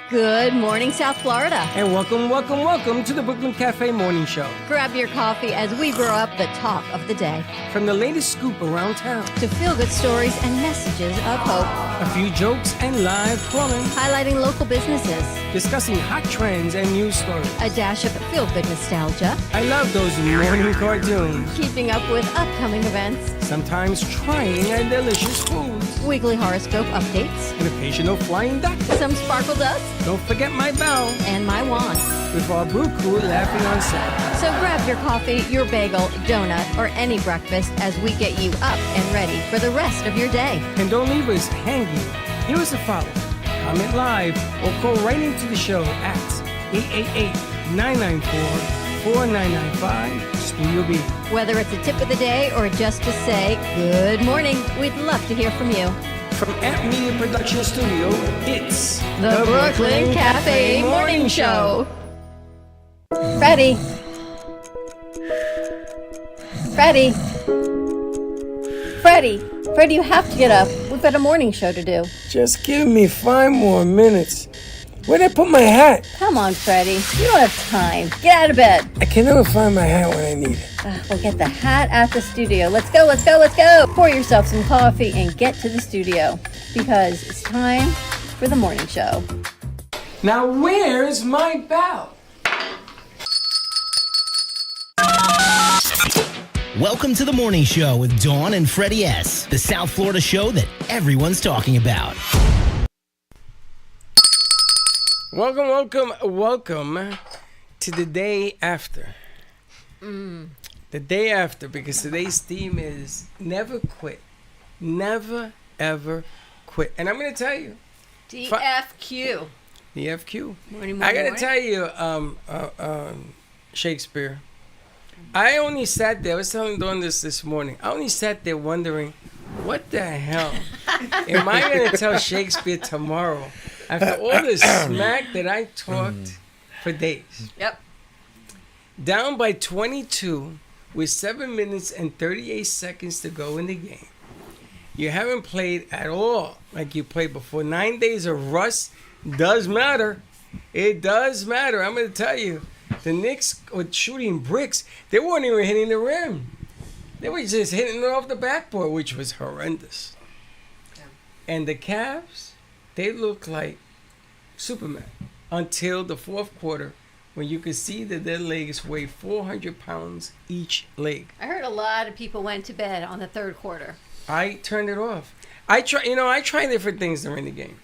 Good morning, South Florida. And welcome to the Brooklyn Cafe Morning Show. Grab your coffee as we brew up the talk of the day. From the latest scoop around town to feel-good stories and messages of hope. A few jokes and live calling. Highlighting local businesses. Discussing hot trends and news stories. A dash of feel-good nostalgia. I love those morning cartoons. Keeping up with upcoming events. Sometimes trying and delicious foods. Weekly horoscope updates. An occasional flying duck. Some sparkle dust. Don't forget my bell. And my wand. With our brew crew laughing on set. So grab your coffee, your bagel, donut, or any breakfast as we get you up and ready for the rest of your day. And don't leave us hanging. Give us a follow. Comment live or call right into the show at 888-994-4995 Studio B. Whether it's a tip of the day or just to say good morning, we'd love to hear from you. From Amp Media Production Studio, it's the Brooklyn Cafe Morning Show. Freddy, you have to get up. We've got a morning show to do. Just give me 5 more minutes. Where'd I put my hat? Come on, Freddy. You don't have time. Get out of bed. I can never find my hat when I need it. We'll get the hat at the studio. Let's go. Pour yourself some coffee and get to the studio because it's time for the morning show. Now, where's my bell? Welcome to the morning show with Dawn and Freddy S., the South Florida show that everyone's talking about. Welcome to the day after. The day after, because today's theme is never quit. Never, ever quit. And I'm going to tell you. DFQ. DFQ. Morning. I got to tell you, Shakespeare. I only sat there, I was telling Dawn this morning, I only sat there wondering, what the hell am I going to tell Shakespeare tomorrow after all the smack that I talked for days? Yep. Down by 22 with 7 minutes and 38 seconds to go in the game. You haven't played at all like you played before. 9 days of rust does matter. It does matter. I'm going to tell you. The Knicks were shooting bricks. They weren't even hitting the rim. They were just hitting it off the backboard, which was horrendous. Yeah. And the Cavs, they looked like Superman until the fourth quarter when you could see that their legs weigh 400 pounds each leg. I heard a lot of people went to bed on the third quarter. I turned it off. I try different things during the game.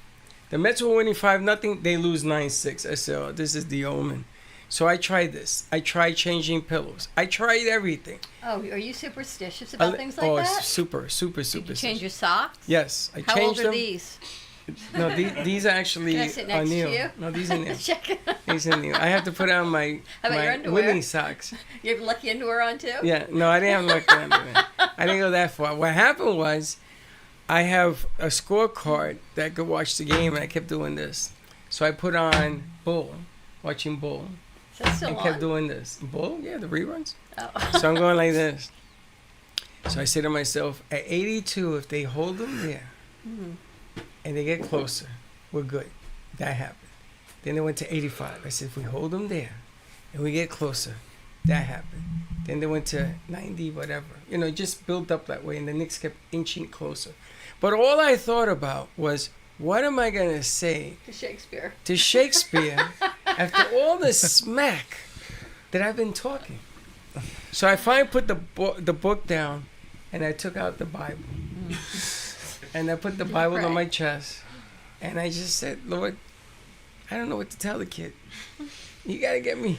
The Mets were winning 5-0. They lose 9-6. I said, oh, this is the omen. So I tried this. I tried changing pillows. I tried everything. Oh, are you superstitious about things like that? Oh, super. Did you change your socks? Yes, I How changed them. How old are these? No, these are actually Can I sit next new. to you? No, these are new. Check. These are new. I have to put on my winning socks. You have lucky underwear on too? Yeah, no, I didn't have lucky underwear. I didn't go that far. What happened was, I have a scorecard that could watch the game, and I kept doing this. So I put on watching Bull. And kept doing this. Bull? Yeah, the reruns. Oh. So I'm going like this. So I say to myself, at 82, if they hold them there and they get closer, we're good. That happened. Then they went to 85. I said, if we hold them there and we get closer, that happened. Then they went to 90, whatever. Just built up that way, and the Knicks kept inching closer. But all I thought about was, what am I going to say to Shakespeare after all the smack that I've been talking? So I finally put the book down, and I took out the Bible. And I put the Bible on my chest, and I just said, Lord, I don't know what to tell the kid. You got to get me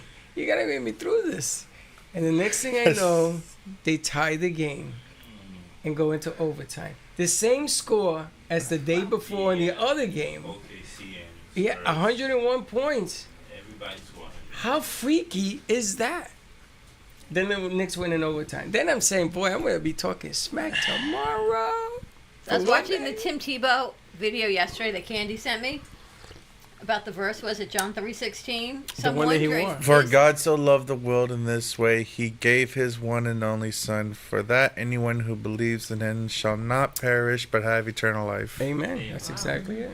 through this. And the next thing I know, they tie the game and go into overtime. The same score as the day before in the other game. Yeah, 101 points. How freaky is that? Then the Knicks win in overtime. Then I'm saying, boy, I'm going to be talking smack tomorrow. I was watching the Tim Tebow video yesterday that Candy sent me. About the verse, was it John 3:16? The one that he won. For God so loved the world in this way, he gave his one and only Son, for that anyone who believes in him shall not perish but have eternal life. Amen. That's exactly it.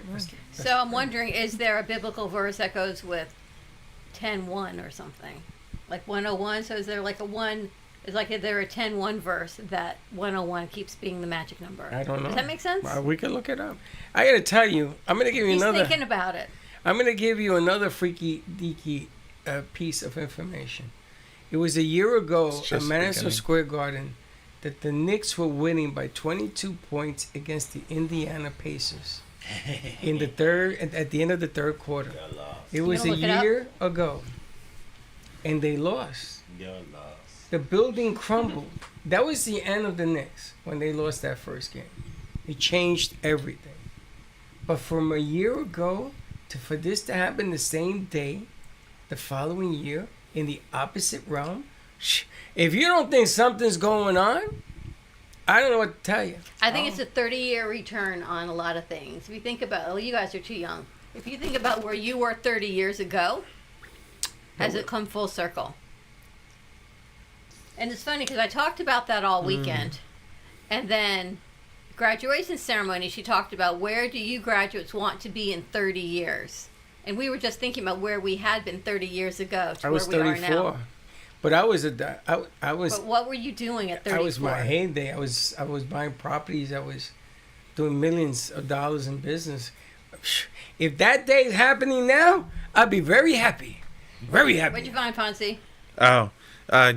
So I'm wondering, is there a biblical verse that goes with 10:1 or something? Like 101? So is there like a one? Is there a 10:1 verse that 101 keeps being the magic number? I don't know. Does that make sense? We can look it up. I got to tell you, I'm going to give you He's another. thinking about it. I'm going to give you another freaky deaky piece of information. It was a year ago at Madison Square Garden that the Knicks were winning by 22 points against the Indiana Pacers in the at the end of the third quarter. It was a year ago, and they lost. The building crumbled. That was the end of the Knicks when they lost that first game. It changed everything. But from a year ago for this to happen the same day, the following year, in the opposite realm, if you don't think something's going on, I don't know what to tell you. I think it's a 30-year return on a lot of things. If you think about, you guys are too young. If you think about where you were 30 years ago, has it come full circle? And it's funny because I talked about that all weekend. And then graduation ceremony, she talked about where do you graduates want to be in 30 years? And we were just thinking about where we had been 30 years ago to where we are now. But I was But what were you doing at 34? I was my heyday. I was buying properties. I was doing millions of dollars in business. If that day is happening now, I'd be very happy. Very happy. What'd you find, Fonzie? Oh,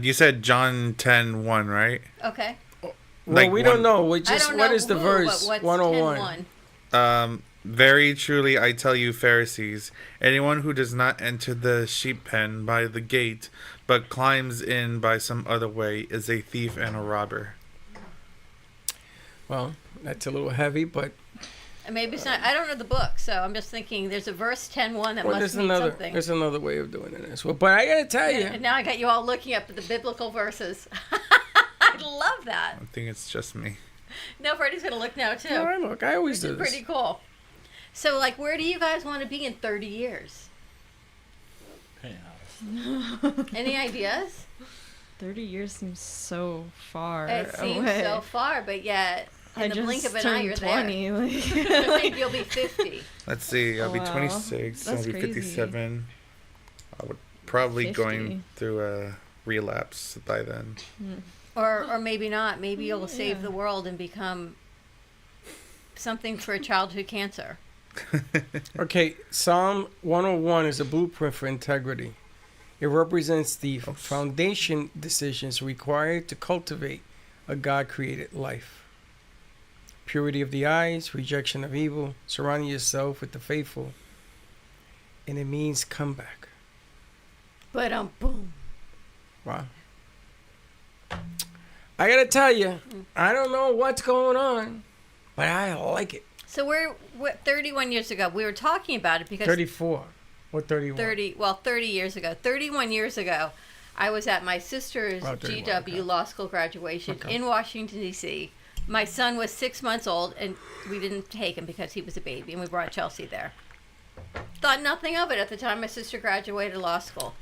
you said John 10:1, right? Okay. Well, we don't know. What is the who, verse? What's 101. Very truly I tell you, Pharisees, anyone who does not enter the sheep pen by the gate, but climbs in by some other way, is a thief and a robber. Well, that's a little heavy, but maybe it's not. I don't know the book, so I'm just thinking there's a verse 10:1 that must mean something. There's another way of doing it as well. But I gotta tell you, and now I got you all looking up at the biblical verses. I love that. I think it's just me. No, Freddie's gonna look now too. No, I look. I always do this. Pretty cool. So, where do you guys want to be in 30 years? Any ideas? 30 years seems so far It seems away. so far, but yet in the blink of an eye, you're 20, there. I think you'll be 50. Let's see. I'll be 26. I'll be 57. I would probably 50. going through a relapse by then. Or maybe not. Maybe you'll save the world and become something for childhood cancer. Okay, Psalm 101 is a blueprint for integrity. It represents the foundation decisions required to cultivate a God-created life. Purity of the eyes, rejection of evil, surrounding yourself with the faithful. And it means comeback. But boom. Wow. I gotta tell you, I don't know what's going on, but I like it. So we're 31 years ago. We were talking about it because 34 or 31. 30 years ago. 31 years ago, I was at my sister's GW law school graduation in Washington, D.C. My son was 6 months old, and we didn't take him because he was a baby, and we brought Chelsea there. Thought nothing of it at the time my sister graduated law school.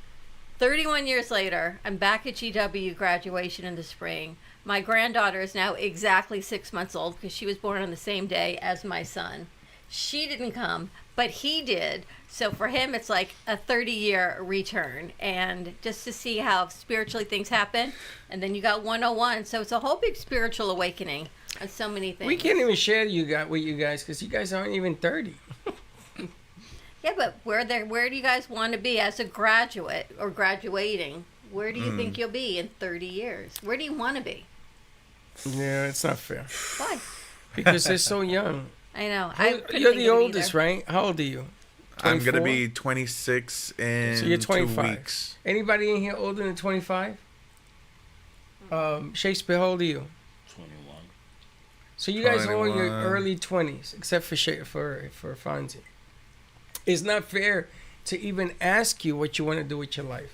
31 years later, I'm back at GW graduation in the spring. My granddaughter is now exactly 6 months old because she was born on the same day as my son. She didn't come, but he did. So for him, it's like a 30-year return. And just to see how spiritually things happen. And then you got 101. So it's a whole big spiritual awakening on so many things. We can't even share with you guys because you guys aren't even 30. Yeah, but where do you guys want to be as a graduate or graduating? Where do you think you'll be in 30 years? Where do you want to be? Yeah, it's not fair. Why? Because they're so young. I know. You're the oldest, right? How old are you? 24? I'm going to be 26 in so you're 25. 2 weeks. Anybody in here older than 25? Shakespeare, how old are you? 21. So you guys are all in your early 20s, except for Fonzie. It's not fair to even ask you what you want to do with your life.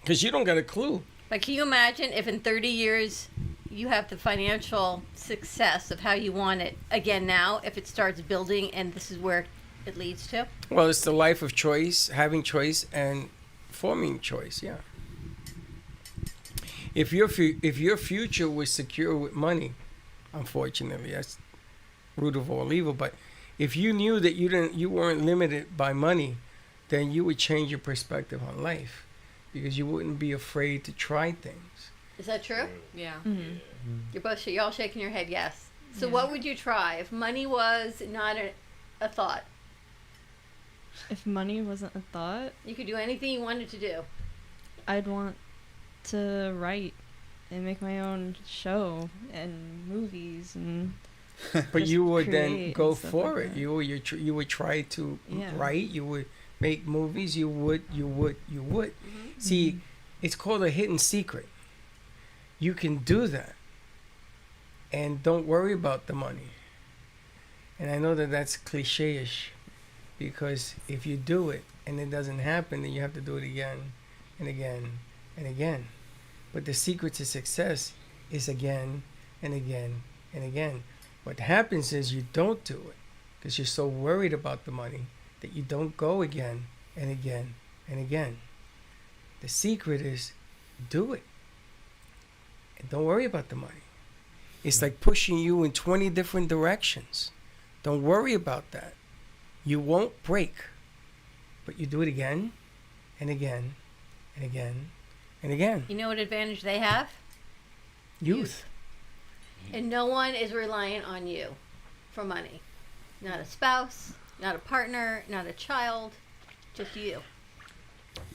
Because you don't got a clue. But can you imagine if in 30 years you have the financial success of how you want it again now, if it starts building and this is where it leads to? Well, it's the life of choice, having choice, and forming choice. Yeah. If your future was secure with money, unfortunately, that's root of all evil. But if you knew that you weren't limited by money, then you would change your perspective on life, because you wouldn't be afraid to try things. Is that true? Yeah. Mm-hmm. You're all shaking your head. Yes. So Yeah. what would you try if money was not a thought? If money wasn't a thought, You could do anything you wanted to do. I'd want to write and make my own show and movies and But Just you would then create go and stuff for like it. that. You would try to Yeah. write. You would make movies. You would. See, it's called a hidden secret. You can do that, and don't worry about the money. And I know that that's cliche-ish, because if you do it and it doesn't happen, then you have to do it again and again and again. But the secret to success is again and again and again. What happens is you don't do it because you're so worried about the money that you don't go again and again and again. The secret is do it. And don't worry about the money. It's like pushing you in 20 different directions. Don't worry about that. You won't break. But you do it again and again and again and again. You know what advantage they have? Youth. And no one is reliant on you for money. Not a spouse, not a partner, not a child, just you.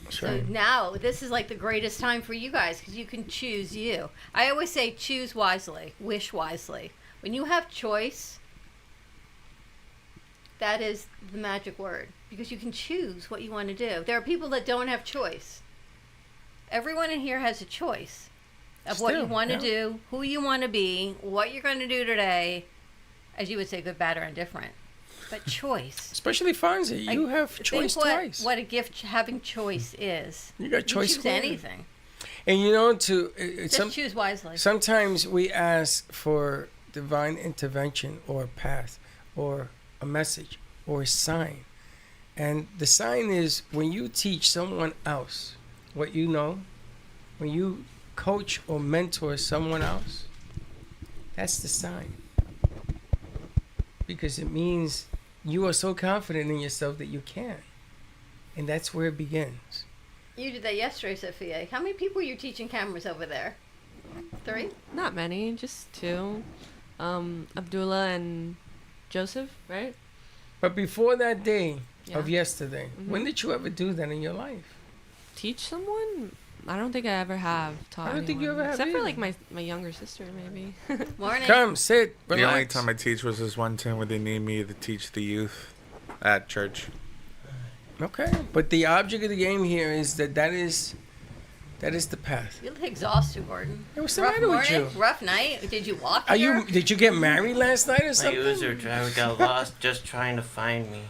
Sure. So now this is like the greatest time for you guys because you can choose you. I always say choose wisely, wish wisely. When you have choice, that is the magic word because you can choose what you want to do. There are people that don't have choice. Everyone in here has a choice of what you Still, want to yeah. do, who you want to be, what you're going to do today, as you would say, good, bad, or indifferent. But choice. Especially Fonzie, you Like, have choice think twice. what a gift having choice is. You got choice You choose squared. anything. And you know, Just choose wisely. sometimes we ask for divine intervention or a path or a message or a sign. And the sign is when you teach someone else what you know, when you coach or mentor someone else, that's the sign. Because it means you are so confident in yourself that you can. And that's where it begins. You did that yesterday, Sophia. How many people are you teaching cameras over there? 3? Not many, just 2. Abdullah and Joseph, right? But before that day of Yeah. yesterday, when did you ever do that in your life? Teach someone? I don't think I ever have taught I don't think you anyone. ever have Except for either. like my younger sister, maybe. Morning. Come, sit, relax. The only time I teach was this one time where they need me to teach the youth at church. Okay, but the object of the game here is that is the path. You look exhausted, Gordon. Hey, what's the Rough matter with morning? you? Rough night? Did you walk Are here? did you get married last night or My something? user driver got lost just trying to find me.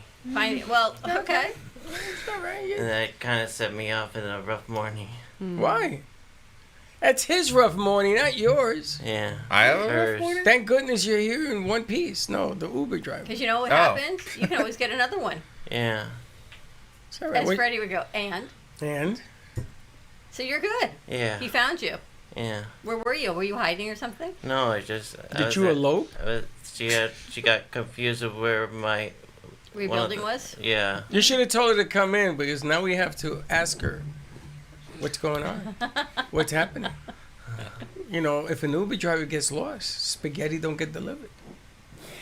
Well, okay. It's all right, And yeah. that kind of set me off in a rough morning. Why? That's his rough morning, not yours. Yeah. I have a rough Hers. morning? Thank goodness you're here in one piece. No, the Uber driver. Because you know what Oh. happens? You can always get another one. Yeah. It's all right. As Wait. Freddie would go, and? And So you're good. Yeah. He found you. Yeah. Where were you? Were you hiding or something? No, I just. did you elope? She got confused of where my. Rebuilding was? Yeah. You should have told her to come in because now we have to ask her what's going on, what's happening. You know, if an Uber driver gets lost, spaghetti don't get delivered.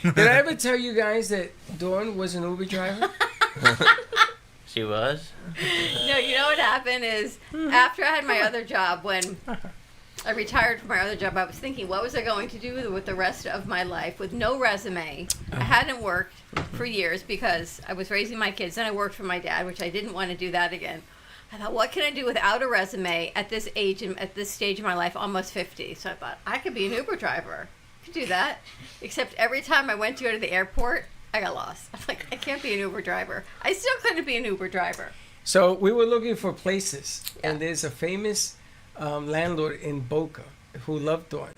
Did I ever tell you guys that Dawn was an Uber driver? She was? No, you know what happened is after I had my other job, when I retired from my other job, I was thinking, what was I going to do with the rest of my life with no resume? I hadn't worked for years because I was raising my kids, and I worked for my dad, which I didn't want to do that again. I thought, what can I do without a resume at this age and at this stage of my life, almost 50? So I thought, I could be an Uber driver. I could do that. Except every time I went to go to the airport, I got lost. I'm like, I can't be an Uber driver. I still couldn't be an Uber driver. So we were looking for places, Yeah. and there's a famous landlord in Boca who loved Dawn.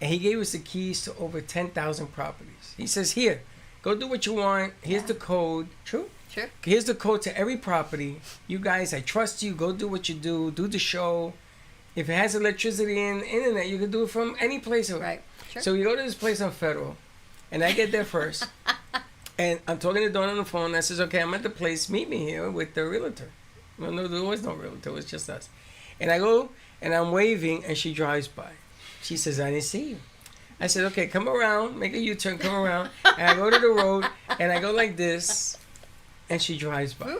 And he gave us the keys to over 10,000 properties. He says, here, Go do what you want. Here's the code. True? Sure. Here's the code to every property. You guys, I trust you. Go do what you do. Do the show. If it has electricity and internet, you can do it from any place. Right. Sure. So we go to this place on Federal, and I get there first. And I'm talking to Dawn on the phone. And I says, okay, I'm at the place. Meet me here with the realtor. Well, no, there was no realtor. It was just us. And I go, and I'm waving, and she drives by. She says, I didn't see you. I said, okay, come around. Make a U-turn. Come around. And I go to the road, and I go like this, and she drives by.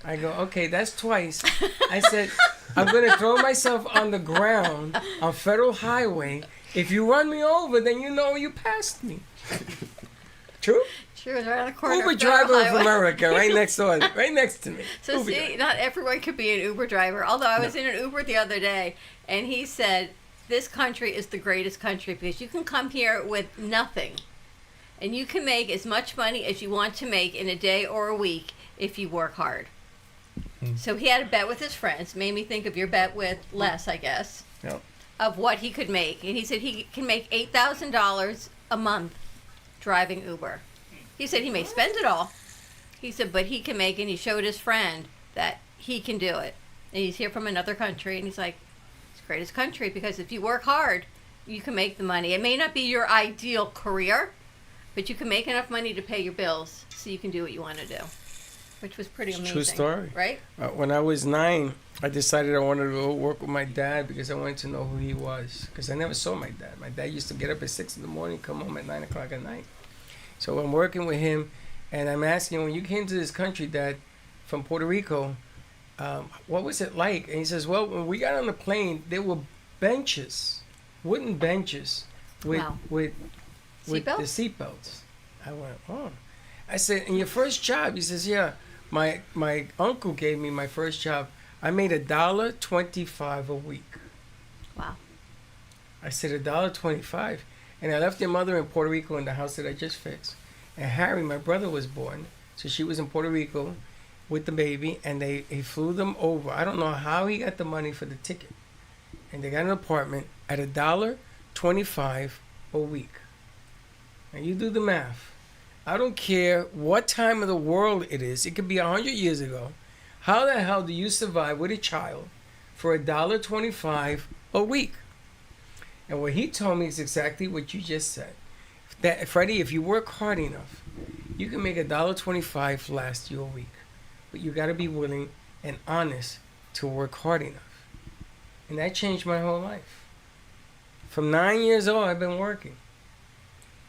I go, okay, that's twice. I said, I'm going to throw myself on the ground on Federal Highway. If you run me over, then you know you passed me. True? She was right on the corner. Uber of Federal driver of Highway. America, right next door, right next to me. So Uber see, driver. not everyone could be an Uber driver. Although I was in an Uber the other day, and he said, this country is the greatest country because you can come here with nothing. And you can make as much money as you want to make in a day or a week if you work hard. So he had a bet with his friends. Made me think of your bet with Les, I guess, Yep. of what he could make. And he said he can make $8,000 a month driving Uber. He said he may spend it all. He said, but he can make it. And he showed his friend that he can do it. And he's here from another country. And he's like, it's the greatest country because if you work hard, you can make the money. It may not be your ideal career, but you can make enough money to pay your bills so you can do what you want to do. Which was pretty amazing. True story. Right? When I was 9, I decided I wanted to go work with my dad because I wanted to know who he was. Because I never saw my dad. My dad used to get up at 6 in the morning, come home at 9 o'clock at night. So I'm working with him, and I'm asking him, when you came to this country, Dad, from Puerto Rico, what was it like? And he says, well, when we got on the plane, there were benches, wooden benches with Wow. with the Seatbelts? seatbelts. I went, oh. I said, and your first job? He says, yeah. My uncle gave me my first job. I made $1.25 a week. Wow. I said $1.25, and I left your mother in Puerto Rico in the house that I just fixed. And Harry, my brother, was born, so she was in Puerto Rico with the baby, and he flew them over. I don't know how he got the money for the ticket, and they got an apartment at $1.25 a week. Now you do the math. I don't care what time of the world it is. It could be 100 years ago. How the hell do you survive with a child for $1.25 a week? And what he told me is exactly what you just said. That, Freddie, if you work hard enough, you can make $1.25 last you a week. But you got to be willing and honest to work hard enough. And that changed my whole life. From 9 years old, I've been working.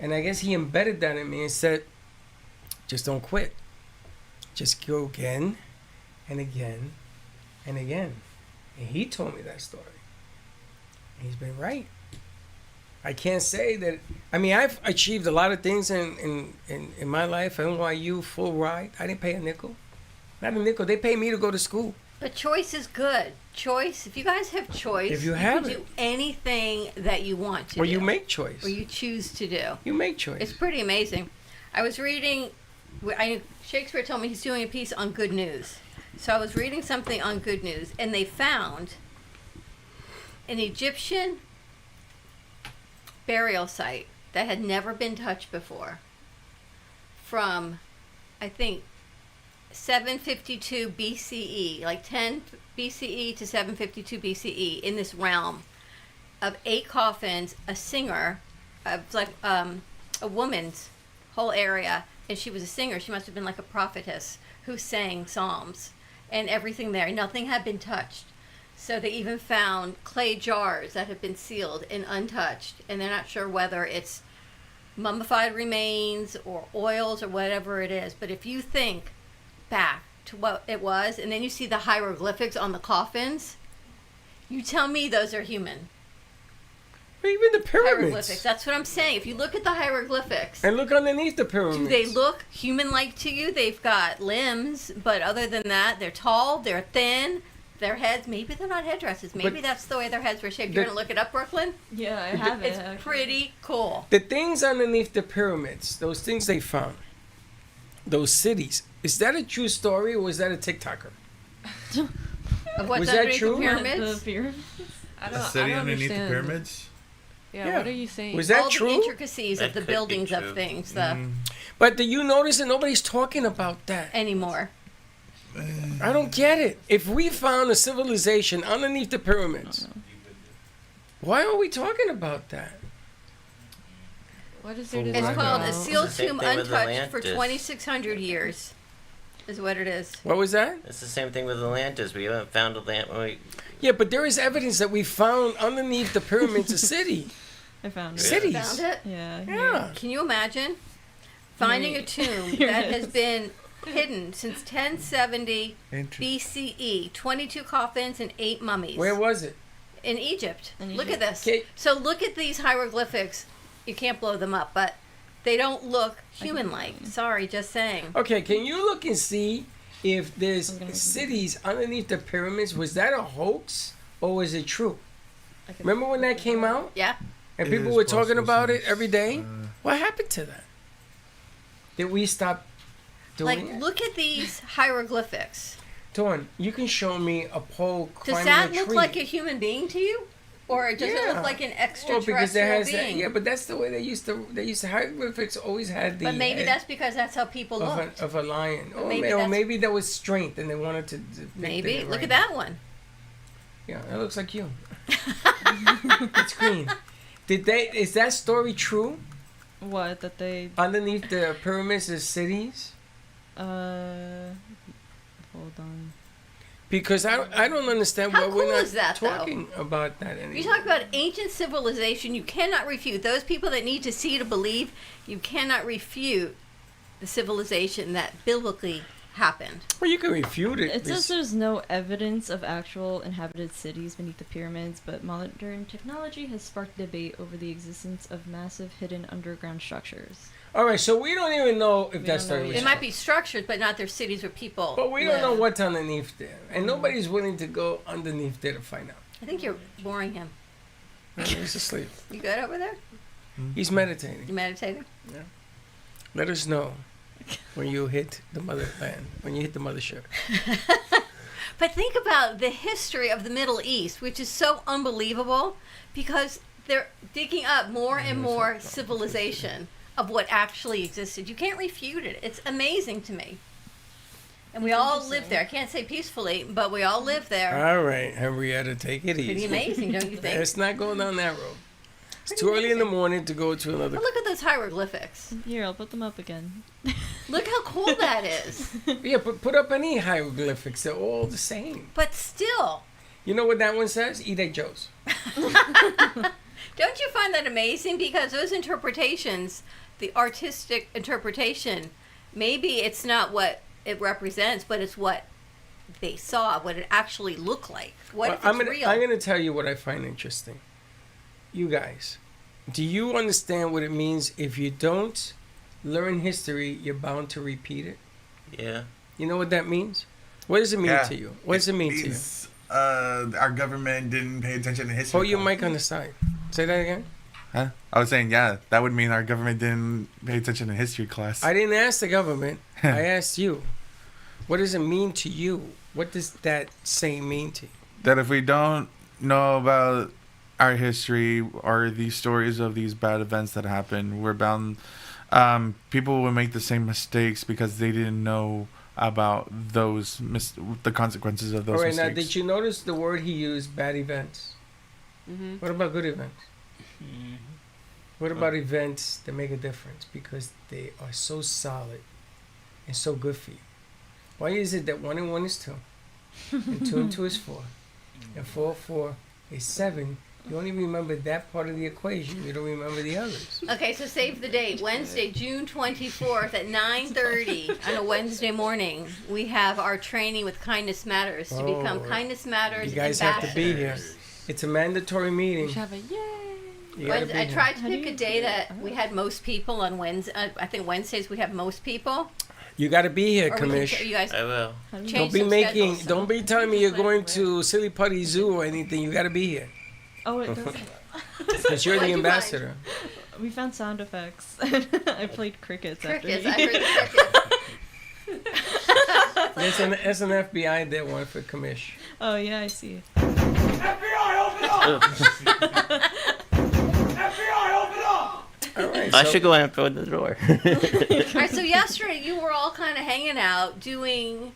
And I guess he embedded that in me and said, just don't quit. Just go again and again and again. And he told me that story. And he's been right. I can't say that. I mean, I've achieved a lot of things in my life. NYU, full ride. I didn't pay a nickel. Not a nickel. They pay me to go to school. But choice is good. Choice, if you guys have choice, If you can have do it. anything that you want to Or do. you make choice. Or you choose to do. You make choice. It's pretty amazing. I was reading, Shakespeare told me he's doing a piece on good news. So I was reading something on good news, and they found an Egyptian burial site that had never been touched before from, I think, 752 BCE, like 10 BCE to 752 BCE, in this realm of 8 coffins, a singer, like a woman's whole area, and she was a singer. She must have been like a prophetess who sang psalms, and everything there. Nothing had been touched. So they even found clay jars that have been sealed and untouched, and they're not sure whether it's mummified remains or oils or whatever it is. But if you think back to what it was, and then you see the hieroglyphics on the coffins, you tell me those are human. Or even the Hieroglyphics. pyramids. That's what I'm saying. If you look at the hieroglyphics, And look underneath the pyramids. do they look human-like to you? They've got limbs, but other than that, they're tall, they're thin, their heads, maybe they're not headdresses. Maybe But that's the way their heads were shaped. the- You're going to look it up, Brooklyn? Yeah, I have it. It's actually. pretty cool. The things underneath the pyramids, those things they found, those cities, is that a true story or was that a TikToker? Of what's Was that underneath true? the The pyramids? pyramids? I A don't, city I don't underneath the understand. pyramids? Yeah, what are you saying? Was that all true? the intricacies That of the could be buildings true. of things But do you notice that nobody's talking about that? anymore. I don't get it. If we found a civilization underneath the pyramids, why are we talking about that? What is there to It's talk called about? a sealed It's the same tomb thing with untouched for Atlantis. 2,600 years, is what it is. What was that? It's the same thing with Atlantis. We haven't found Atlantis. Yeah, but there is evidence that we found underneath the pyramids a city. I found it. Cities. Found it? Yeah. Yeah. Can you imagine finding a tomb Here that it has is. been hidden since 1070 Interesting. BCE, 22 coffins and 8 mummies Where was it? in Egypt. In Look at Egypt. this. Okay. So look at these hieroglyphics. You can't blow them up, but they don't look human-like. Sorry, just saying. Okay, can you look and see if there's I'm gonna- cities underneath the pyramids? Was that a hox or was it true? I could- Remember when that came out Yeah. and It people is were talking possible about it since, every day? What happened to that? Did we stop doing Like, it? look at these hieroglyphics. Dawn, you can show me a pole Does climbing that a look tree. like a human being to you? Or does it Yeah. look like an Well, extraterrestrial because it has that, being? yeah, but that's the way they used to hieroglyphics always had the But maybe head that's because that's how people of looked. a lion. But Or maybe maybe, or that's- maybe that was strength and they wanted to depict Maybe. it Look right. at that one. Yeah, that looks like you. It's green. Is that story true? What that they Underneath the pyramids is cities? hold on. Because I don't understand How why we're cool not is that, though? talking about that anymore. You talk about ancient civilization, you cannot refute. Those people that need to see to believe, you cannot refute the civilization that biblically happened. Well, you can refute it. It says there's no evidence of actual inhabited cities beneath the pyramids, but modern technology has sparked debate over the existence of massive hidden underground structures. All right, so we don't even know if We that don't story know was yet. It might be structured, but not their cities where people But we live. don't know what's underneath there. And nobody's willing to go underneath there to find out. I think you're boring him. He's asleep. You good over there? He's meditating. You meditating? Let us know when you hit the motherland, when you hit the mothership. But think about the history of the Middle East, which is so unbelievable because they're digging up more and more civilization of what actually existed. You can't refute it. It's amazing to me. And we all live there. I can't say peacefully, but we all live there. All right, Henrietta, take it Pretty easy. amazing, don't you think? Let's not go down that road. It's too early in the morning to go to another. But look at those hieroglyphics. Here, I'll put them up again. Look how cool that is. Yeah, put up any hieroglyphics. They're all the same. But still, You know what that one says? Eat at Joe's. don't you find that amazing? Because those interpretations, the artistic interpretation, maybe it's not what it represents, but it's what they saw, what it actually looked like. What if it's real? I'm gonna tell you what I find interesting. You guys, do you understand what it means if you don't learn history, you're bound to repeat it? Yeah. You know what that means? What does it mean to you? What does it mean to you? means, our government didn't pay attention to history. Hold your mic on the side. Say that again. Huh? I was saying, yeah, that would mean our government didn't pay attention in history class. I didn't ask the government. I asked you. What does it mean to you? What does that saying mean to you? That if we don't know about our history or these stories of these bad events that happen, we're bound. People will make the same mistakes because they didn't know about the consequences of those All right, mistakes. now did you notice the word he used, bad events? Mm-hmm. What about good events? What about events that make a difference because they are so solid and so good for you? Why is it that 1 and 1 is 2, and 2 and 2 is 4, and 4 and 4 is 7? You only remember that part of the equation. You don't remember the others. Okay, so save the date. Wednesday, June 24th at 9:30 on a Wednesday morning. We have our training with Kindness Matters to become Oh, Kindness Matters You guys have to be here. ambassadors. It's a mandatory We meeting. should have a yay. You gotta be I here. tried to How do pick a you day do that that? we had most people on Wednesday. I think Wednesdays we have most people. You got to be here, Or we can, Kamish. you guys I will. How do you Change Don't be some making. schedules. Don't be telling me you're going to Silly Putty Zoo or anything. You got to be here Oh, it does. because you're What'd the you find? ambassador. We found sound effects. I played crickets. crickets. After I heard the crickets. There's an FBI that one for Kamish. Oh yeah, I see. All right. I should go and open the door. All right, so yesterday you were all kind of hanging out doing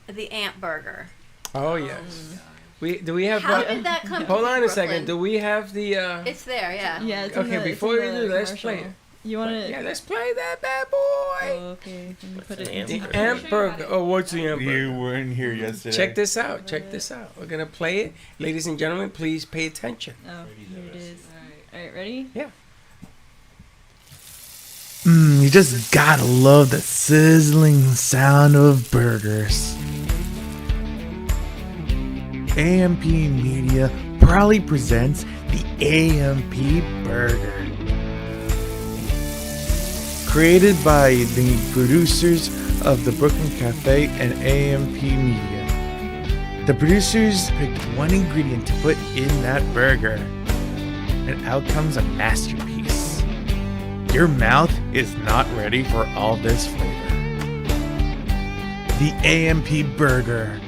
the ant burger. Oh yes. Do we have? How did that come? Hold to on a second. Brooklyn? Do we have the? It's there, yeah. Yeah. It's Okay, in the, before it's in we the do, let's commercial. play it. You want to? Yeah, let's play that bad boy. Oh, okay. Let me put it an in. ant The ant burger. Oh, what's the ant burger? You weren't here yesterday. Check this out. Check this out. We're gonna play it, ladies and gentlemen. Please pay attention. Oh, here it is. All right, ready? Yeah. You just gotta love the sizzling sound of burgers. AMP Media proudly presents the AMP Burger. Created by the producers of the Brooklyn Cafe and AMP Media. The producers picked one ingredient to put in that burger, and out comes a masterpiece. Your mouth is not ready for all this flavor. The AMP Burger,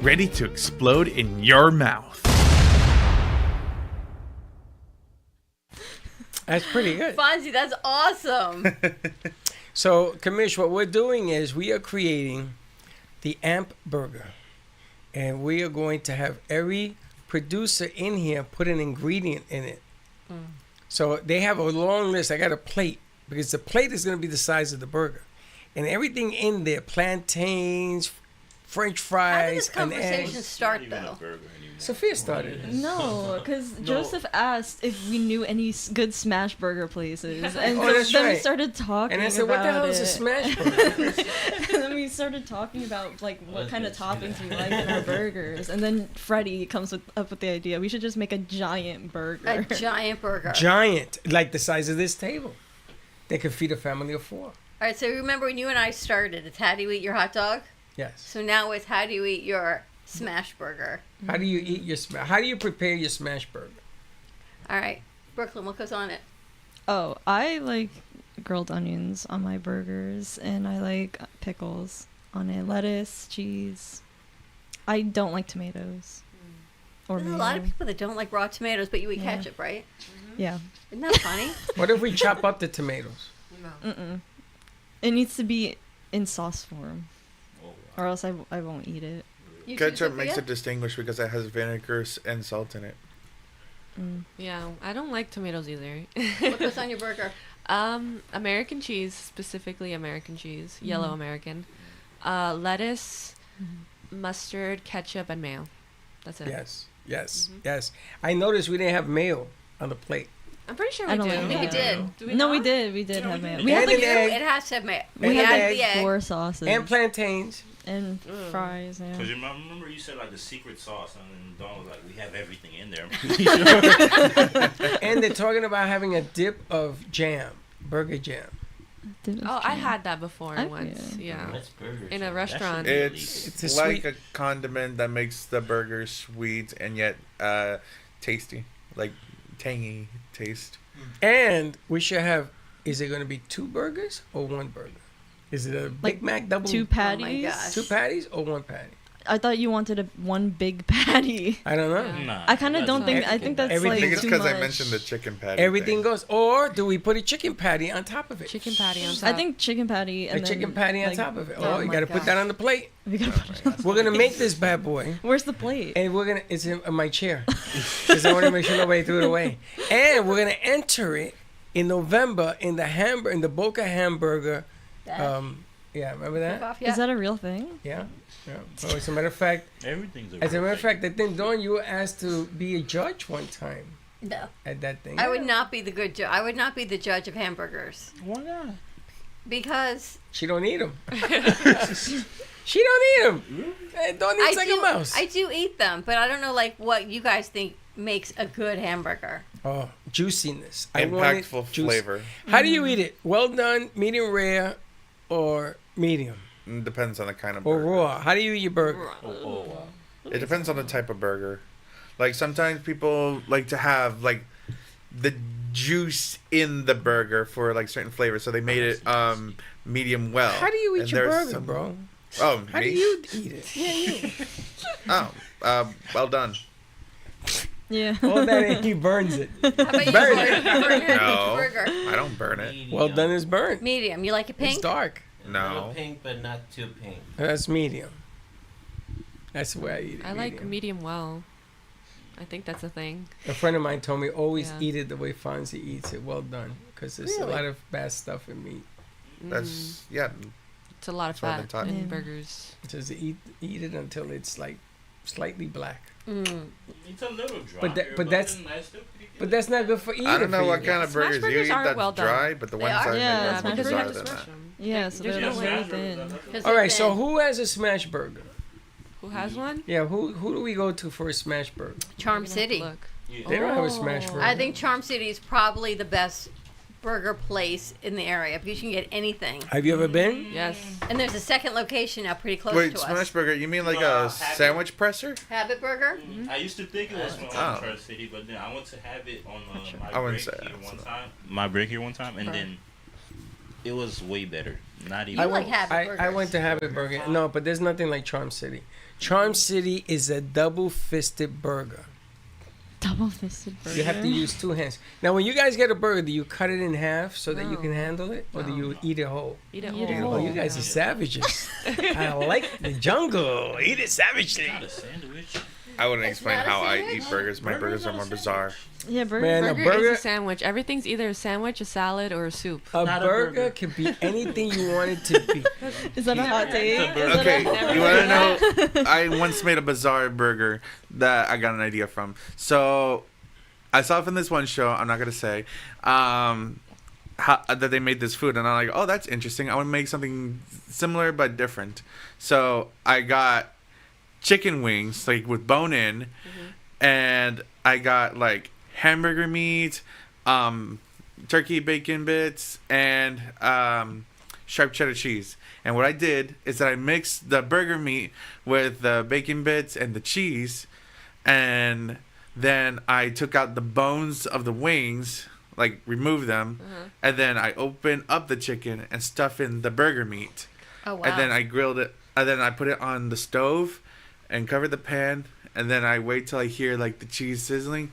ready to explode in your mouth. That's pretty good. Fonzie, that's awesome. So, Kamish, what we're doing is we are creating the AMP Burger. And we are going to have every producer in here put an ingredient in it. So they have a long list. I got a plate because the plate is going to be the size of the burger. And everything in there, plantains, French How did this fries, and conversation eggs. start, though? Sophia started it. No, because Joseph asked if we knew any good smash burger places, and Oh, that's then we right. started talking. And I said, what the hell is a it. smash burger? And then we started talking about like what kind of toppings we like in our burgers, and then Freddy comes up with the idea we should just make a giant burger. A giant burger. Giant, like the size of this table. They could feed a family of 4. All right, so remember when you and I started, it's how do you eat your hot dog? Yes. So now it's how do you eat your smash burger? How do you eat your How do you prepare your smash burger? All right, Brooklyn, what goes on it? Oh, I like grilled onions on my burgers, and I like pickles on it, lettuce, cheese. I don't like tomatoes. Or There's a mayo. lot of people that don't like raw tomatoes, but you eat Yeah. ketchup, right? Yeah. Isn't that funny? What if we chop up the tomatoes? Mm-mm. It needs to be in sauce form, or else I won't eat it. You too, Ketchup makes Sophia? it distinguished because it has vinegar and salt in it. Yeah, I don't like tomatoes either. What goes on your burger? American cheese, specifically American cheese, yellow American. Lettuce, mustard, ketchup, and mayo. That's it. Yes, yes. I noticed we didn't have mayo on the plate. I'm pretty sure I we don't do. like I think we did. Do we No, not? we did. We did have mayo. We And had an like egg. It has to have mayo. And We an had egg. the egg. 4 sauces And plantains. and fries. Yeah. Because remember you said like the secret sauce, and then Dawn was like, "We have everything in there." And they're talking about having a dip of jam, burger jam. Oh, I had that before I- once. Yeah. That's burger. In a That restaurant. should be It's, It's a like sweet- a condiment that makes the burger sweet and yet tasty, like tangy taste. And we should have, is it going to be 2 burgers or 1 burger? Is it a Big Like Mac double? 2 patties. gosh. 2 patties or 1 patty? I thought you wanted one big patty. I don't know. Yeah. Nah, I kind of that's don't not think. I everything. think that's Everything- I like think it's too because I much. mentioned the chicken patty. Everything thing. goes. Or do we put a chicken patty on top of it? Chicken patty on top. I think chicken patty and A chicken then, patty on like, top of it. oh Oh, you my got to put gosh. that on the plate. We gotta put it on. We're going to make this bad boy. Where's the plate? And we're going to, it's in my chair. Because I want to make sure nobody threw it away. And we're going to enter it in November in the Boca hamburger. Yeah, remember that? Yeah. Is that a real thing? Yeah. So as a matter of fact, Everything's a I real think, Dawn, you were asked to be a judge one time No. at that thing. I would not be the good judge. I would not be the judge of hamburgers. thing. Why not? Because She don't eat them. She don't eat them. Dawn eats like a mouse. I do eat them, but I don't know like what you guys think makes a good hamburger. Oh, juiciness. I want it Impactful juicy. flavor. How do you eat it? Well done, medium rare, or medium? It depends on the kind of Or burger. raw? How do you eat your burger? It depends on the type of burger. Like sometimes people like to have like the juice in the burger for like certain flavors, so they made it medium well. How do you eat And your there's burger, some- bro? Oh, How do me? you eat it? Yeah, you. Oh, well done. Yeah. All that and he burns it. How about you, Burn Gordon? it. Gordon, how do you eat No. your burger? I Well done is burnt. Medium. You like it pink? It's dark. A No. little pink, but not too pink. That's medium. That's the way I eat it. I like medium well. I think that's a thing. A friend of mine told me always Yeah. eat it the way Fonzie eats it. Well done, because there's Really? a lot of bad stuff in meat. That's yeah. It's a lot of That's what I've fat been taught. in Yeah. burgers. Just eat it until it's like slightly black. Mm. It's a little dry. But that's- still pretty good. But that's not good for eating. I don't know for what you. kind of Smash burgers you burgers eat are that's well done. dry, but the They ones are. that Yeah, are smash more burgers bizarre have than that. Yeah, so There's they're no like way. really thin. 'Cause All they're right, so thin. who has a smash burger? Who has one? Yeah, who do we go to for a smash burger? Charm We're gonna have to City. look. Yeah. They don't have a smash burger. I think Charm City is probably the best burger place in the area because you can get anything. Have you ever been? Yes. And there's a second location now pretty close Wait, to smash us. burger? You mean like No, a sandwich presser? Habit Burger? I used to think it was from Oh. Charm City, but then I went to have it on my I wouldn't break say here that, one so. time. My break here one time, and Right. then it was way better. Not even. You like Habit I Burgers. went to Habit Burger. No, but there's nothing like Charm City. Charm City is a double-fisted burger. Double-fisted burger. You have to use two hands. Now, when you guys get a burger, do you cut it in half so that you can No. handle it, or do you eat it whole? Eat it Eat it whole. Oh, you guys are savages. I like the jungle. Eat it savagely. Not a sandwich. I wouldn't It's explain not a how I sandwich? eat burgers. My burgers are more bizarre. Yeah, burger. Man, a Burger burger- is a sandwich. Everything's either a sandwich, a salad, or a soup. A Not a burger burger. can be anything you want it to be. Is that a hot take? It's a burger. Is that Okay, a- you want to know? I once made a bizarre burger that I got an idea from. So I saw it from this one show. I'm not gonna say that they made this food, and I'm like, oh, that's interesting. I want to make something similar but different. So I got chicken wings, like with bone in, and I got like hamburger meat, turkey bacon bits, and sharp cheddar cheese. And what I did is that I mixed the burger meat with the bacon bits and the cheese, and then I took out the bones of the wings, like removed them, and then I opened up the chicken and stuffed in the burger meat. Oh, wow. And then I grilled it, and then I put it on the stove and covered the pan, and then I wait till I hear like the cheese sizzling,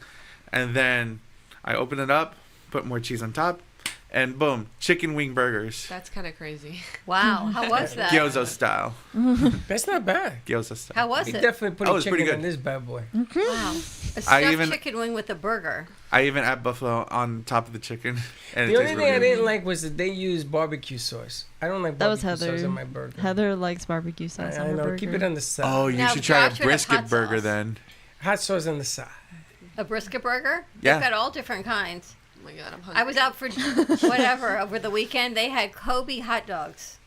and then I open it up, put more cheese on top, and boom, chicken wing burgers. That's kind of crazy. Wow. How was that? Gyoza style. That's not bad. Gyoza style. How was You it? definitely put Oh, a it's pretty chicken in good. this bad boy. Wow. A I stuffed even- chicken wing with a burger. I even add buffalo on top of the chicken. And The it only tastes thing I really good. didn't like was that they used barbecue sauce. I don't like That was barbecue sauce Heather. in my burger. Heather likes barbecue sauce I on her know. burger. Keep it on the side. Oh, you Now, should try Josh a would have brisket hot burger sauce. then. Hot sauce on the side. A brisket burger? Yeah. They've got all different kinds. Oh my god, I'm hungry. I was out for whatever over the weekend. They had Kobe hot dogs.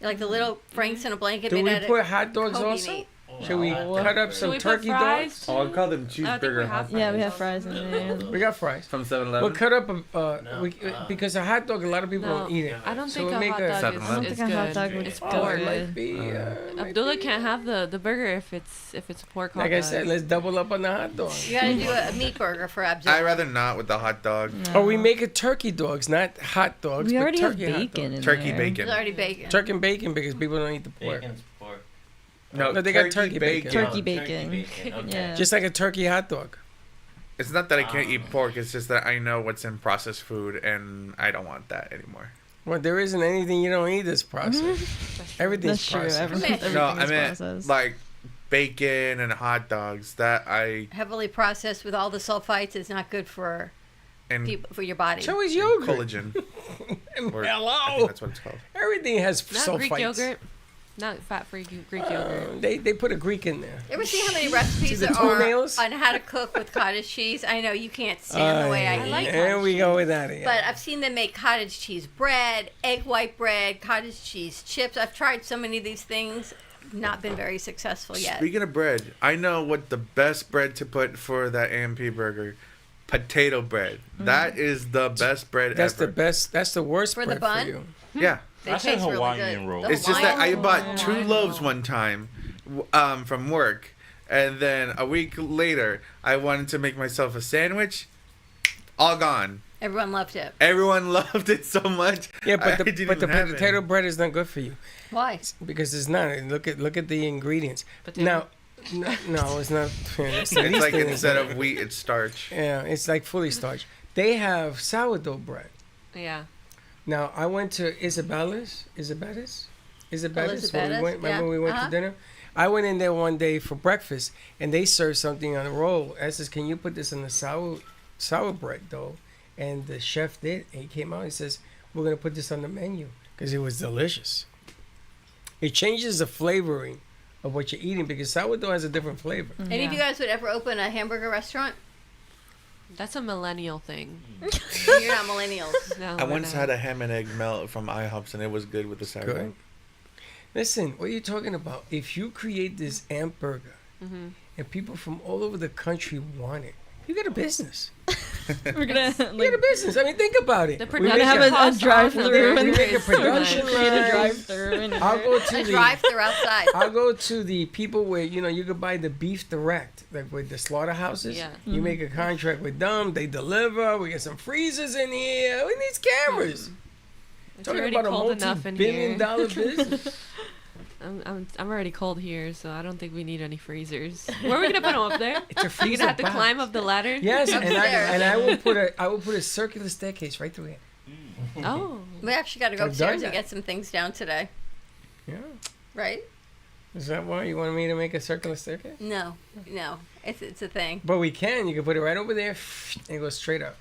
Like the little Franks in a blanket Do made we out put of hot dogs Kobe also? meat. Should we cut up some Should we put turkey fries? dogs? Oh, I'll call them I think we cheeseburger have hot Yeah, we have fries in there. We got fries. from We'll 7-Eleven. cut up a No, because a hot dog, a lot of people No, don't eat it. I don't So think we'll a make hot a- dog 7-Eleven. I don't is think a hot good. dog would It's go Oh, it pork. might be. might Abdullah be. can't have the burger if it's a pork hot Like dog. I said, let's double up on the hot dog. You gotta do a meat burger for Abdul. I'd rather not with the hot dog. Or we make it turkey dogs, not hot dogs. We but already have turkey hot bacon dogs. in Turkey there. bacon. There's already bacon. Turkey and bacon because people don't eat the pork. Bacon's pork. No, No, they got turkey bacon. Turkey Oh, bacon. bacon, okay. Yeah. Just like a turkey hot dog. It's not that I can't eat pork. It's just that I know what's in processed food, and I don't want that anymore. Well, there isn't anything you don't eat that's processed. Everything's That's true. processed. Everything No, I is meant processed. like bacon and hot dogs. That I Heavily processed with all the sulfites is not good for and people, for your body. So is yogurt. collagen. Or I Hello. think that's what it's called. Everything has Not sulfites. Greek yogurt. Not fat-free Greek yogurt. They put a Greek in there. You ever see how many recipes the there are toenails? on how to cook with cottage cheese? I know you can't stand the way I eat. like There we go with that again. But I've seen them make cottage cheese bread, egg white bread, cottage cheese chips. I've tried so many of these things, not been very successful yet. Speaking of bread, I know what the best bread to put for that AMP burger. Potato bread. That is the best bread That's ever. the best. That's the worst For the bread bun? for you. Yeah. They That's a taste really Hawaiian good. roll. The It's just that I Hawaiian bought roll. 2 loaves one time from work, and then a week later, I wanted to make myself a sandwich. All gone. Everyone loved it. Everyone loved it so much. Yeah, I but the didn't even have potato it. bread is not good for you Why? because it's not. Look at the ingredients. Potato. Now, no, it's not. It's, the It's least like thing instead is- of wheat, it's starch. yeah, it's like fully starch. They have sourdough bread. Yeah. Now I went to Isabella's. When we went, remember yeah. we went to dinner? I went in there one day for breakfast, and they served something on a roll. I says, "Can you put this in the sour bread dough?" And the chef did. And he came out. He says, "We're gonna put this on the menu because it was delicious." It changes the flavoring of what you're eating because sourdough has a different flavor. Any of you guys would ever open a hamburger restaurant? That's a millennial thing. You're not millennials. No, I we're once not. had a ham and egg melt from IHOP's, and it was good with the sourdough. Good. Listen, what are you talking about? If you create this hamburger and people from all over the country want it, you got a business. We're gonna You got a business. I mean, think about it. The We production make have a costs drive-through off of and we make a burgers. production create a line. drive-through. And I'll go to A the drive-through outside. I'll go to the people where you could buy the beef direct, like with the slaughterhouses. Yeah. You make a contract with them, they deliver. We get some freezers in here. We need cameras. It's Talking already about a cold enough in here. multi-billion-dollar business. I'm already cold here, so I don't think we need any freezers. Where are we gonna put them up there? It's a You're freezer gonna have to box. climb up the ladder. Yes, and Upstairs. I will put a circular staircase right through here. Oh, We actually got to go I've done upstairs and that. get some things down today, Yeah. right? Is that why you want me to make a circular staircase? No, it's a thing. But we can. You can put it right over there and it goes straight up.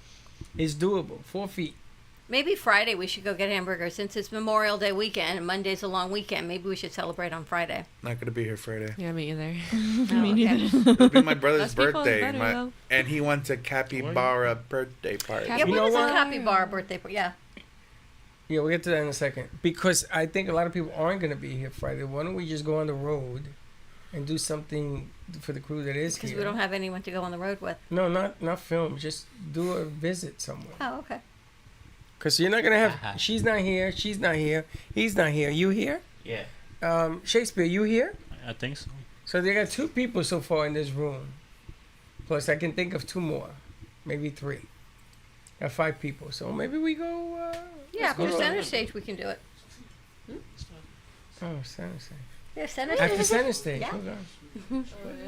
It's doable. 4 feet. Maybe Friday we should go get hamburgers since it's Memorial Day weekend and Monday's a long weekend. Maybe we should celebrate on Friday. Not gonna be here Friday. yeah, me either. Oh, okay. It'll be my brother's Most people birthday, better, though. and he wants a capybara birthday party. Yeah, You when know is what? a capybara birthday? Yeah. Yeah, we'll get to that in a second. Because I think a lot of people aren't going to be here Friday. Why don't we just go on the road and do something for the crew that is Because here? we don't have anyone to go on the road with. No, not film. Just do a visit somewhere. Oh, okay. Because you're not going to have... She's not here. She's not here. He's not here. You here? Yeah, Shakespeare, you here? I think so. So they got 2 people so far in this room. Plus, I can think of 2 more. Maybe 3. Got 5 people. So maybe we go... Yeah, let's after go. center stage we can do it. Oh, center stage. Yeah, center After stage. center stage. Yeah. Hold on.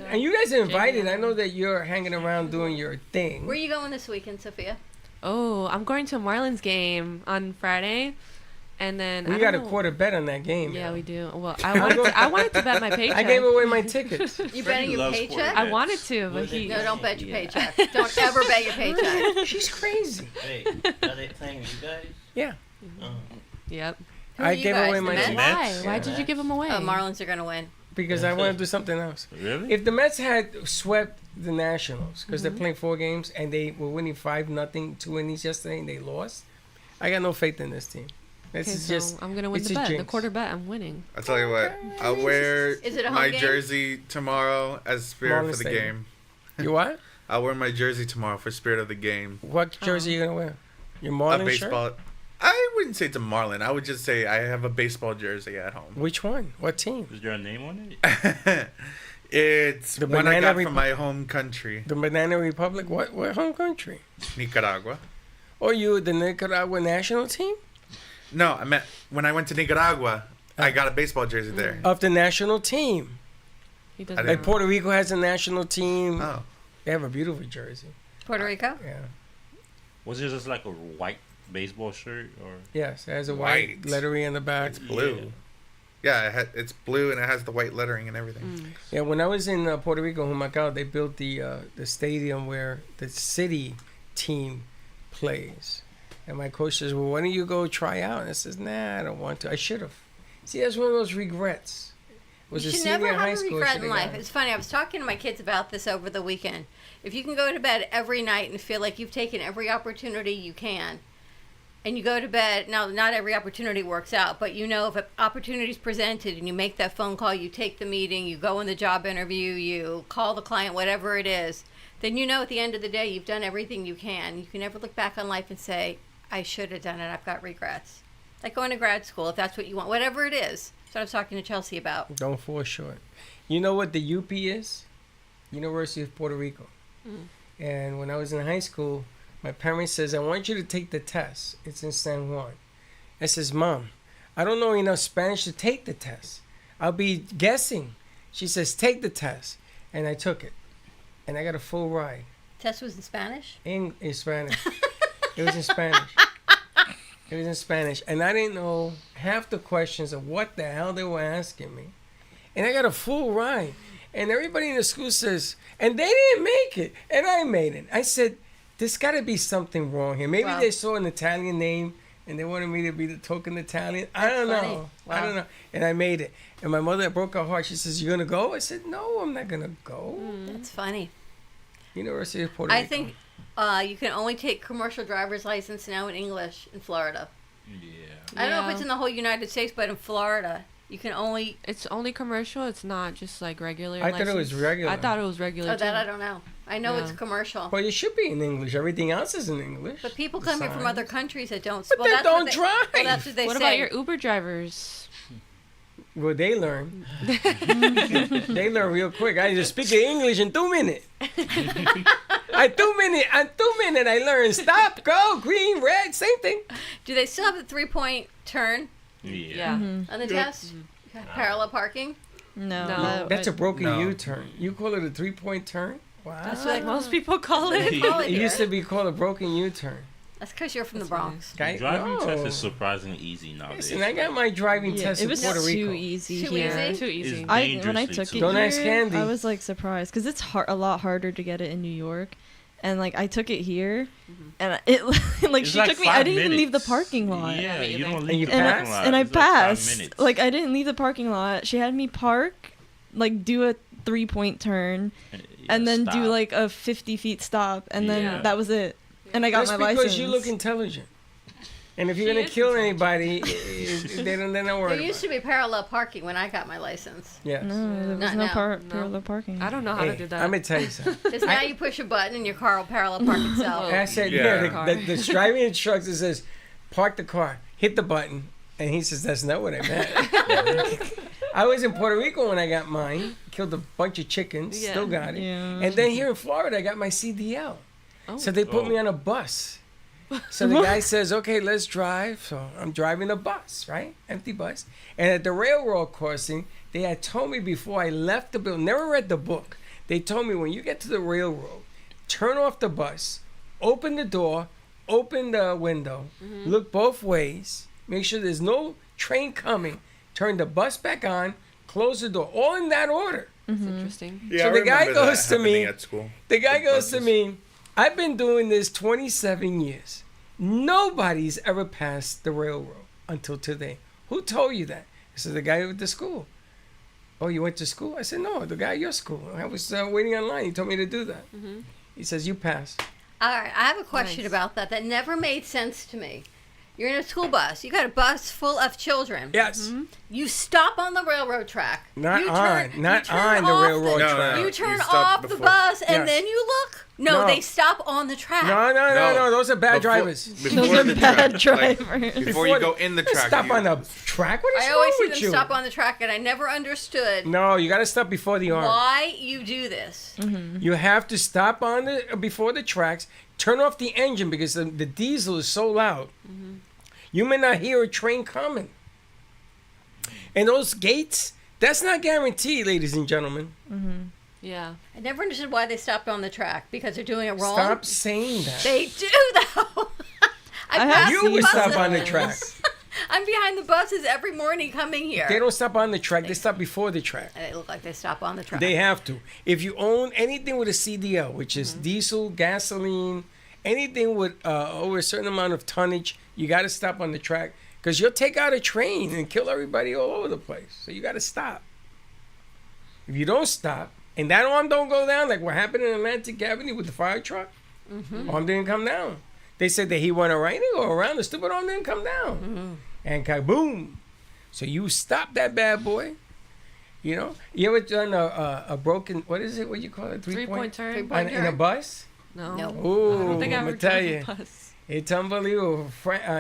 And you guys are invited. I know that you're hanging around doing your thing. Where are you going this weekend, Sophia? Oh, I'm going to a Marlins game on Friday, and then We I got a don't know- quarter bet on that game. Yeah, yo. we do. Well, I wanted to bet my paycheck. I gave away my tickets. You betting your loves paycheck? quarter I wanted to, but What he. No, don't bet your Yeah. paycheck. Don't ever bet your paycheck. She's crazy. Hey, are they playing you guys? Yeah. Yep. Who are I you gave guys, away the my Mets? tickets. Why? Mets? Why Yeah. did you give him away? Oh, Marlins are going to win. Because I want to do something else. Really? If the Mets had swept the Nationals, because Mm-hmm. they're playing 4 games and they were winning 5-0, 2 innings yesterday, and they lost, I got no faith in this team. This Okay, is so just. I'm gonna win it's the a bet. The jinx. quarter bet, I'm winning. I'll tell you what. I'll wear Is it a home my game? jersey tomorrow as spirit Marlins for the Stadium. game. You what? I'll wear my jersey tomorrow for spirit of the game. What jersey you gonna wear? Your A Marlins baseball. shirt? I wouldn't say it's a Marlin. I would just say I have a baseball jersey at home. Which one? What team? Is there a name on it? It's The one I Banana got from my home country, The Banana Republic? What home country? Nicaragua. Or you the Nicaragua national team? No, I meant when I went to Nicaragua, I got a baseball jersey there. Of the national team. He I doesn't. Like didn't- Puerto Rico has a national team. Oh, They have a beautiful jersey. Puerto Rico? Yeah. Was it just like a white baseball shirt or? Yes, it has a white White. lettering in the back. it's blue. Yeah, it's blue and it has the white lettering and everything. Mm. Yeah, when I was in Puerto Rico, Humacao, they built the stadium where the city team plays. And my coach says, well, why don't you go try out? And I says, nah, I don't want to. I should have. See, that's one of those regrets. Was You a should senior never in high have a school. I regret should've in life. got it. It's funny. I was talking to my kids about this over the weekend. If you can go to bed every night and feel like you've taken every opportunity you can, and you go to bed, now not every opportunity works out, but you know if an opportunity is presented and you make that phone call, you take the meeting, you go in the job interview, you call the client, whatever it is, then you know at the end of the day you've done everything you can. You can never look back on life and say, I should have done it, I've got regrets. Like going to grad school, if that's what you want, whatever it is. That's what I was talking to Chelsea about. Don't fall short. You know what the UP is? University of Puerto Rico. And when I was in high school, my parents says, I want you to take the test. It's in San Juan. I says, Mom, I don't know enough Spanish to take the test. I'll be guessing. She says, take the test. And I took it. And I got a full ride Test was in Spanish? in Spanish. It was in Spanish. It was in Spanish, and I didn't know half the questions of what the hell they were asking me. And I got a full ride. And everybody in the school says, and they didn't make it, and I made it. I said, there's got to be something wrong here. Maybe they saw an Italian name, and they wanted me to be the token Italian. I don't know. Wow. I don't know. And I made it. And my mother broke her heart. She says, you going to go? I said, no, I'm not going to go. That's funny. University of Puerto Rico. I think you can only take commercial driver's license now in English in Florida. Yeah. I don't know if it's in the whole United States, but in Florida, you can only... It's only commercial. It's not just like regular. I thought it was regular. I thought it was regular. Oh, that too. I don't know. I know it's Yeah. commercial. Well, it should be in English. Everything else is in English. But people come here from other countries that don't... But they that's don't what drive. Well, that's what they What say. about your Uber drivers? Well, they learn. They learn real quick. I just speak English in 2 minutes. In 2 minutes, I learn. Stop, go, green, red, same thing. Do they still have the 3-point turn Yeah. on the test? Parallel parking? No. That's a broken No. U-turn. You call it a 3-point turn? Wow. That's what most people call it. They call it It here. used to be called a broken U-turn. That's because you're from the Bronx. Guy, Driving no. test is surprisingly easy nowadays. Listen, I got my driving test it in was Puerto Rico. too easy Too here. easy? Too easy. It's When I dangerously took too it Don't here, ask Candy. I was like surprised because it's a lot harder to get it in New York, and like I took it here, and it like It's she like took me. I 5 didn't even leave the minutes. parking lot. Yeah, you don't And leave you the passed? parking lot. And I It's like 5 passed. minutes. Like I didn't leave the parking lot. She had me park, like do a 3-point turn, and then do stop. like a 50 feet stop, and then Yeah. that was it. And I got That's my because license. you look intelligent. And if you're She going is to kill intelligent. anybody, they're not There worried used to be parallel parking when I got my license. Yes. No, there was Not no now. parallel parking. I don't know how to do that. I'm going to tell you something. Because now you push a button and your car will parallel park itself. And I said, Yeah. the driving instructor says, park the car, hit the button. And he says, that's not what I meant. I was in Puerto Rico when I got mine, killed a bunch of chickens, Yeah. still got it. Yeah. And then here in Florida, I got my CDL. Oh. So they put me on a bus. So the guy says, okay, let's drive. So I'm driving a bus, right? Empty bus. And at the railroad crossing, they had told me before I left the building, never read the book. They told me when you get to the railroad, turn off the bus, open the door, open the window, look both ways, make sure there's no train coming, turn the bus back on, close the door, all in that order. That's interesting. Yeah, So I the guy remember that goes to me- happening at school. The guy With goes to buses. me, I've been doing this 27 years. Nobody's ever passed the railroad until today. Who told you that? I said, the guy at the school. Oh, you went to school? I said, no, the guy at your school. I was waiting online. He told me to do that. He says, you passed. All right, I have a question Nice. about that. That never made sense to me. You're in a school bus. You got a bus full of children. Yes. You stop on the railroad track. Not you on. you Not turn on the off railroad No, track. no. You turn You stop off the before. bus and Yes. then you look. No, No. they stop on the track. No. Those are bad drivers. Before Those are the bad track, like, drivers. before you go in the Let's track. stop you- on the track. What is I wrong always see with them you? stop on the track, and I never understood No, you got to stop before the arm. why you do this. You have to stop on the before the tracks. Turn off the engine because the diesel is so loud. You may not hear a train coming. And those gates, that's not guaranteed, ladies and gentlemen. Yeah. I never understood why they stopped on the track because they're doing it wrong. Stop saying that. They do though. I have pass You the would buses. stop on the track. I'm behind the buses every morning coming here. They don't stop on the track. They stop before the track. And they look like they stop on the track. They have to. If you own anything with a CDL, which is diesel, gasoline, anything with over a certain amount of tonnage, you got to stop on the track because you'll take out a train and kill everybody all over the place. So you got to stop. If you don't stop, and that arm don't go down, like what happened in Atlantic Avenue with the fire truck, arm didn't come down. They said that he went around, he go around, the stupid arm didn't come down. And kaboom. So you stop that bad boy. You know, you ever done a broken, what is it, what you call it? 3-point turn? Three-point In a turn. bus? No. No. Ooh, I don't think I I'm ever gonna tell drove a you, bus. it's unbelievable.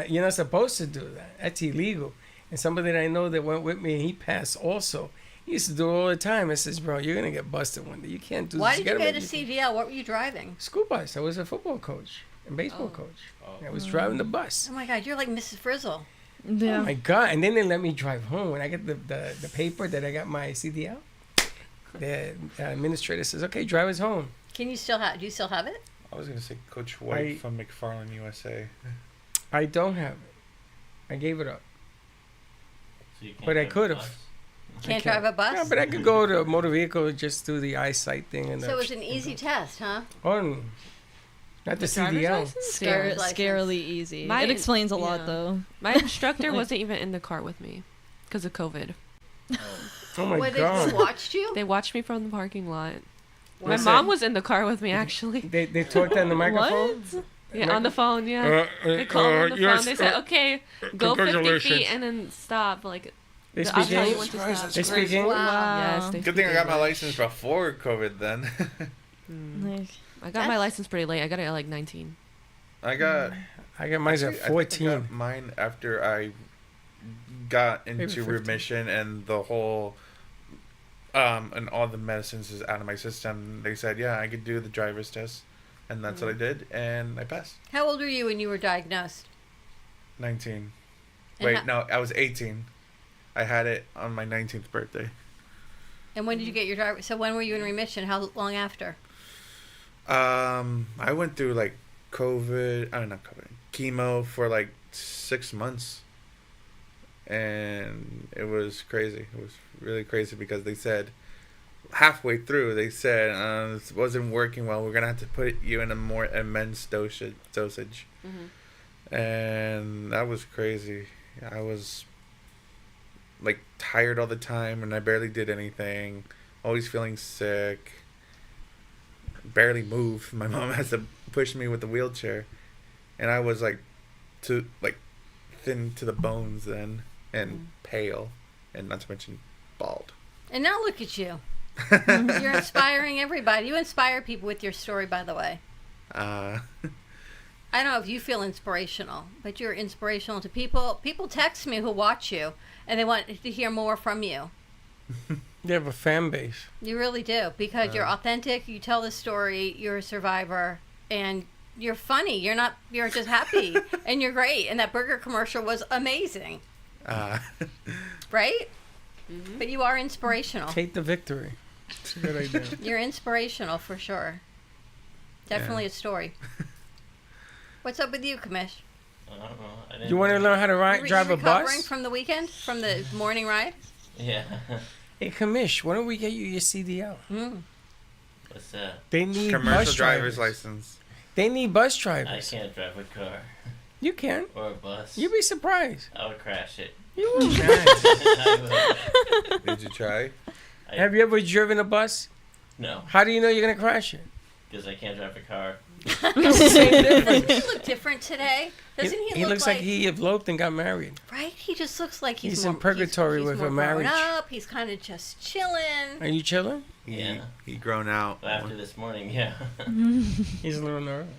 You're not supposed to do that. That's illegal. And somebody that I know that went with me, he passed also. He used to do it all the time. I says, bro, you're gonna get busted one day. You can't do Why this. did you gotta get a make it- CDL? What were you driving? School bus. I was a football coach and baseball coach. I was driving the bus. Oh my God, you're like Mrs. Frizzle. Yeah. Oh my God! And then they let me drive home. When I get the paper that I got my CDL, the administrator says, "Okay, drive us home." Can you still have? Do you still have it? I was gonna say Coach White I- from McFarland USA. I don't have it. I gave it up. So you can't But I drive a could have. bus? Can't drive a bus? Yeah, but I could go to a motor vehicle and just do the eyesight thing. And So it was an easy test, huh? Oh, not the driver's CDL. license? Scare, Driver's scarily easy. Mine- It explains a yeah. lot, though. My instructor wasn't even in the car with me because of COVID. Oh my Where they God. watched you? They watched me from the parking lot. My What's mom that? was in the car with me, actually. They talked on the microphone? What? Yeah, on the phone, yeah. They called me on the phone. They said, okay, go 50 congratulations. feet and then stop. Like, They I'll speak tell you English? when to stop. They speak English? Wow. Yes, they Good thing I speak got my English. license before COVID then. Like, I got my license pretty late. I got it at like 19. I got I got mine at I think I 14. got mine after I got into 15. remission and the whole and all the medicines is out of my system. They said, yeah, I could do the driver's test, and that's what I did, and I passed. How old were you when you were diagnosed? 19. And Wait, how- no, I was 18. I had it on my 19th birthday. And when did you get your driver? So when were you in remission? How long after? I went through like chemo for like 6 months, and it was crazy. It was really crazy because they said halfway through this wasn't working well. We're gonna have to put you in a more immense dosage, and that was crazy. I was like tired all the time, and I barely did anything. Always feeling sick. Barely move. My mom has to push me with the wheelchair, and I was like thin to the bones then, and pale, and not to mention bald. And now look at you. You're inspiring everybody. You inspire people with your story, by the way. I don't know if you feel inspirational, but you're inspirational to people. People text me who watch you, and they want to hear more from you. You have a fan base. You really do, because you're authentic. You tell the story. You're a survivor, and you're funny. You're just happy, and you're great. And that burger commercial was amazing, right? Mm-hmm. But you are inspirational. Take the victory. It's a good idea. You're inspirational for sure. Definitely a story. What's up with you, Kamish? I don't know. I didn't You want to learn how to drive a recovering bus? from the weekend, from the morning ride? Yeah. Hey, Kamish, why don't we get you your CDL? What's that? They need Commercial bus driver's drivers. license. They need bus I drivers. can't drive a car You can. or a bus. You'd be surprised. I would crash it. You will not. I would. Did you try? Have you ever driven a bus? No, How do you know you're going to crash it? because I can't drive a car. Doesn't he look different today? Doesn't he, He look looks like he eloped and got married. Right? He just looks like he's He's more, in purgatory he's with more a marriage. grown up. He's kind of just chilling. Are you chilling? Yeah. He grown out. But after this morning, yeah. He's a little nervous.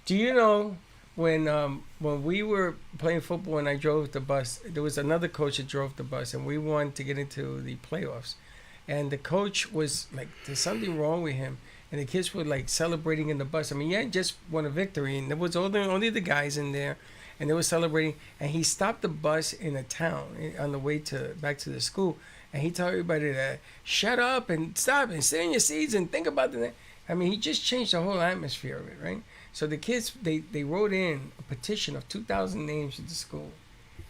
Do you know when we were playing football and I drove the bus, there was another coach that drove the bus, and we wanted to get into the playoffs. And the coach was like, there's something wrong with him. And the kids were like celebrating in the bus. I mean, yeah, just won a victory, and there was only the guys in there, and they were celebrating. And he stopped the bus in a town on the way back to the school, and he told everybody to shut up and stop and sit in your seats and think about the. I mean, he just changed the whole atmosphere of it, right? So the kids they wrote in a petition of 2,000 names to the school.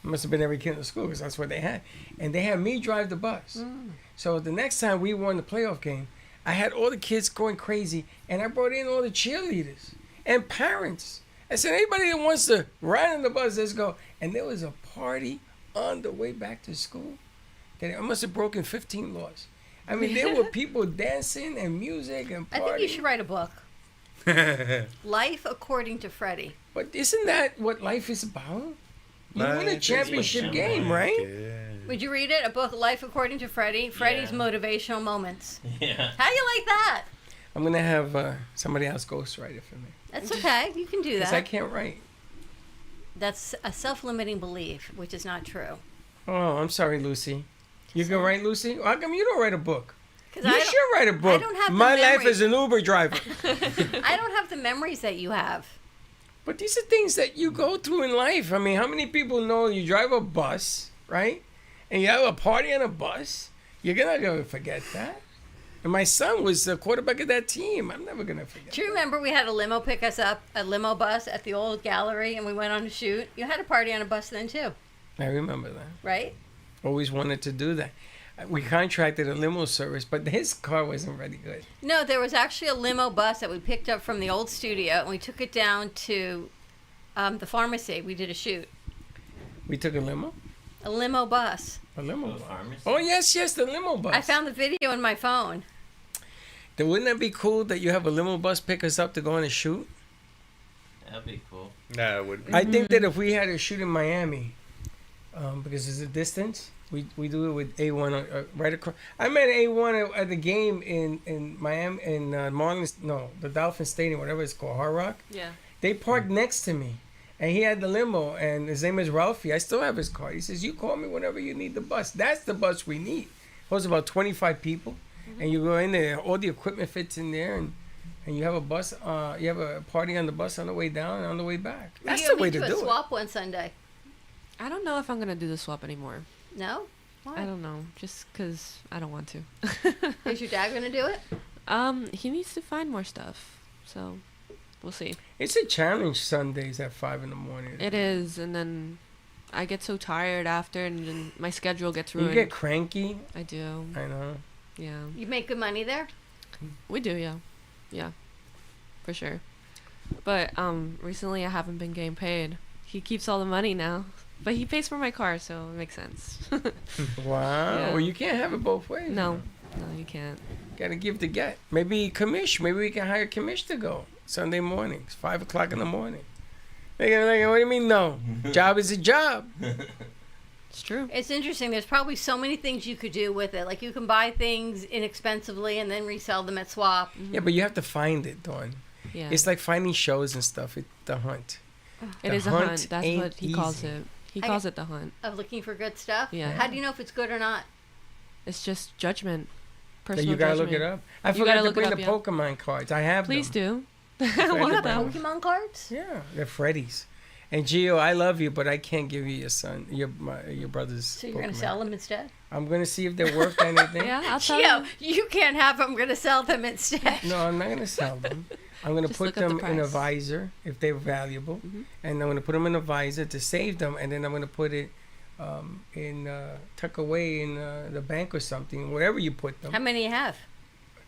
It must have been every kid in the school because that's what they had, and they had me drive the bus. So the next time we won the playoff game, I had all the kids going crazy, and I brought in all the cheerleaders and parents. I said, anybody that wants to ride on the bus, let's go. And there was a party on the way back to school that I must have broken 15 laws. I mean, there were people dancing and music and partying. I think you should write a book. Life According to Freddy. But isn't that what life is about? You win a Life is championship like game, right? Would you read it? A book, Life According to Freddy? Freddy's Yeah. motivational moments. Yeah. How you like that? I'm going to have somebody else ghostwrite it for me. That's okay. You can do Because I that. can't write. That's a self-limiting belief, which is not true. Oh, I'm sorry, Lucy. You can write, Lucy? How come you don't write a book? 'Cause You I don't- should write a book. I don't have the My life memory. as an Uber driver. I don't have the memories that you have. But these are things that you go through in life. I mean, how many people know you drive a bus, right? And you have a party on a bus? You're not going to forget that. And my son was the quarterback of that team. I'm never going to forget. Do you remember we had a limo pick us up, a limo bus at the old gallery, and we went on a shoot? You had a party on a bus then, too, I remember that. right? Always wanted to do that. We contracted a limo service, but his car wasn't very good. No, there was actually a limo bus that we picked up from the old studio, and we took it down to the pharmacy. We did a shoot. We took a limo? A limo bus. A limo The bus. pharmacy? Oh, yes, the limo bus. I found the video in my phone. Then wouldn't that be cool that you have a limo bus pick us up to go on a shoot? That'd be cool. Yeah, it would. I think that if we had a shoot in Miami, because it's a distance, we do it with A1 right across. I met A1 at the game in Miami, in Marlins, no, the Dolphin Stadium, whatever it's called, Hard Rock. Yeah. They parked next to me, and he had the limo, and his name is Ralphie. I still have his card. He says, "You call me whenever you need the bus." That's the bus we need. Holds about 25 people, and you go in there. All the equipment fits in there, and you have a bus. You have a party on the bus on the way down and on the way back. That's You the way to a do it. swap one Sunday. I don't know if I'm gonna do the swap anymore. No? I Why? don't know, just because I don't want to. Is your dad going to do it? He needs to find more stuff, so we'll see. It's a challenge Sundays at 5 in the morning. It is, and then I get so tired after, and then my schedule gets You ruined. get cranky. I do. I know. Yeah, You make good money there? we do. Yeah, for sure. But recently I haven't been getting paid. He keeps all the money now, but he pays for my car, so it makes sense. Wow. Yeah. Well, you can't have it both ways. No, you can't. Gotta give to get. Maybe Kamish. Maybe we can hire Kamish to go Sunday mornings, 5 o'clock in the morning. Like, what do you mean no? Job is a job. It's true. It's interesting. There's probably so many things you could do with it. Like you can buy things inexpensively and then resell them at swap. Yeah, but you have to find it, Dawn. Yeah. It's like finding shows and stuff. The hunt. It The is a hunt hunt. That's ain't what he calls easy. it. He I calls get- it the hunt. Of looking for good stuff? Yeah. How do you know if it's good or not? It's just judgment. So Personal you gotta judgment. look it up. I You forgot gotta to look it bring up, the yeah. Pokemon cards. I have Please them. do. You I got them. Pokemon cards? Yeah, they're Freddy's. And Gio, I love you, but I can't give you your son, your brother's. So you're going Pokemon. to sell them instead? I'm gonna see if they're worth anything. Yeah, I'll tell Gio, you. you can't have them. I'm going to sell them instead. No, I'm not gonna sell them. I'm gonna Just put look up the them in a price. visor if they're valuable, Mhm. and I'm gonna put them in a visor to save them, and then I'm gonna put it tuck away in the bank or something, wherever you put them. How many you have?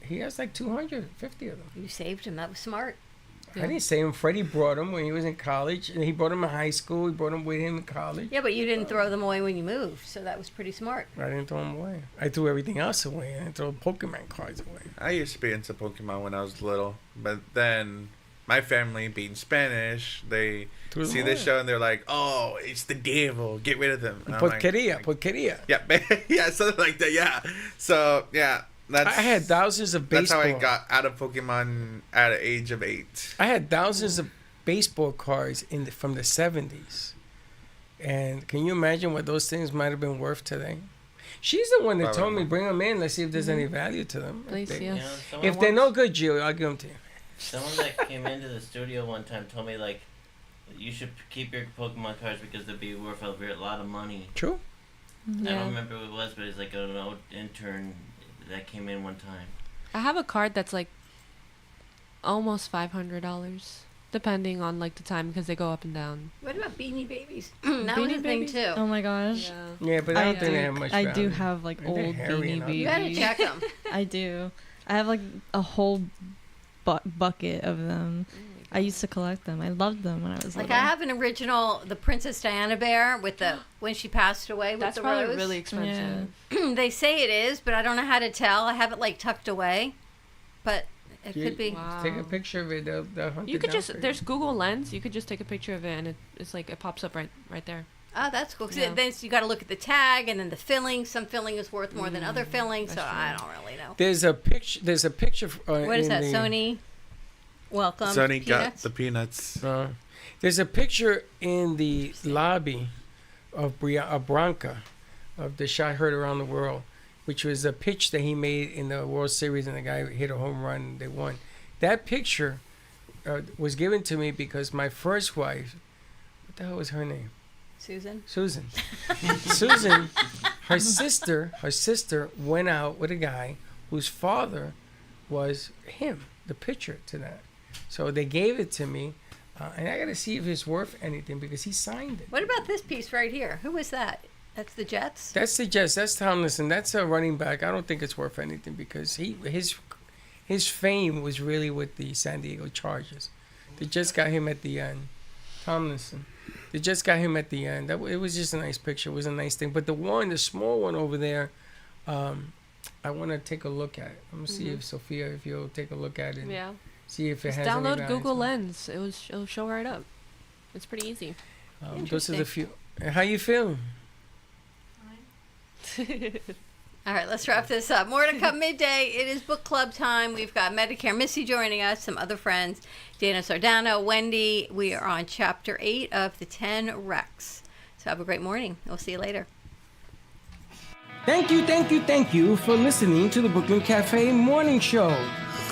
He has like 250 of them. You saved him. That was smart. I didn't say him. Freddie brought them when he was in college, and he brought them in high school. He brought them with him in college. Yeah, but you didn't throw them away when you moved, so that was pretty smart. I didn't throw them away. I threw everything else away. I didn't throw Pokemon cards away. I used to be into Pokemon when I was little, but then my family, being Spanish, they Threw them see this away. show and they're like, "Oh, it's the devil! Get rid of them." And I'm like- Porqueria. Yeah, yeah, something like that. Yeah. So yeah, that's. I had thousands of That's baseball. how I got out of Pokemon at the age of 8. I had thousands of baseball cards from the 70s. And can you imagine what those things might have been worth today? She's the one that told me, bring them in. Let's see if there's any value to them. Please, If, they, yeah. You know, someone if they're once- no good, Gio, I'll give them to you. Someone that came into the studio one time told me like, you should keep your Pokemon cards because they'll be worth a lot of money. True. I Yeah. don't remember who it was, but it's like an old intern that came in one time. I have a card that's like almost $500, depending on like the time because they go up and down. What about Beanie Babies? That was Beanie a thing, Babies? too. Oh my gosh. Yeah, but I don't think they have much I value. do have like They're old hairy Beanie enough. Babies. You got to check them. I do. I have like a whole bucket of them. I used to collect them. I loved them when I was Like, little. I have an original, the Princess Diana bear with the, when she passed away with That's the probably rose. really expensive. They say it is, but I don't know how to tell. I have it, like, tucked away. But it You- could be. Wow. Take a picture of it. They'll hunt You it could down just for you. there's Google Lens. You could just take a picture of it and it's like it pops up right there. Oh, that's cool. 'Cause Yeah. then you got to look at the tag and then the filling. Some filling is worth more than other filling, so that's I don't really know. There's a picture. There's a picture. What is in that, the- Sony? Welcome. Sonny got Peanuts? the peanuts. There's a picture in the lobby of Branca, of the shot heard around the world, which was a pitch that he made in the World Series, and the guy hit a home run and they won. That picture was given to me because my first wife, what the hell was her name? Susan? Susan. Susan, her sister went out with a guy whose father was him, the picture to that. So they gave it to me, and I got to see if it's worth anything because he signed it. What about this piece right here? Who was that? That's the Jets? That's the Jets. That's Tomlinson. That's a running back. I don't think it's worth anything because his fame was really with the San Diego Chargers. They just got him at the end. Tomlinson. They just got him at the end. It was just a nice picture. It was a nice thing. But the small one over there, I want to take a look at it. I'm going to see if Sophia, if you'll take a look at it. Yeah. See if it Just has any download values. Google Lens. It'll show right up. It's pretty easy. Those are the few. How you feeling? All right, let's wrap this up. More to come midday. It is book club time. We've got Medicare Missy joining us, some other friends, Dana Sardano, Wendy. We are on chapter 8 of the 10 Recs. So have a great morning. We'll see you later. Thank you for listening to the Brooklyn Cafe Morning Show.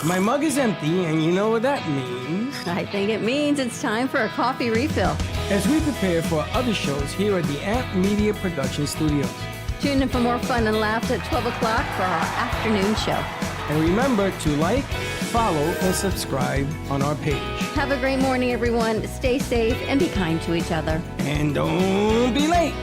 My mug is empty, and you know what that means. I think it means it's time for a coffee refill. As we prepare for other shows here at the Amp Media Production Studios. Tune in for more fun and laughs at 12 o'clock for our afternoon show. And remember to like, follow, and subscribe on our page. Have a great morning, everyone. Stay safe and be kind to each other. And don't be late.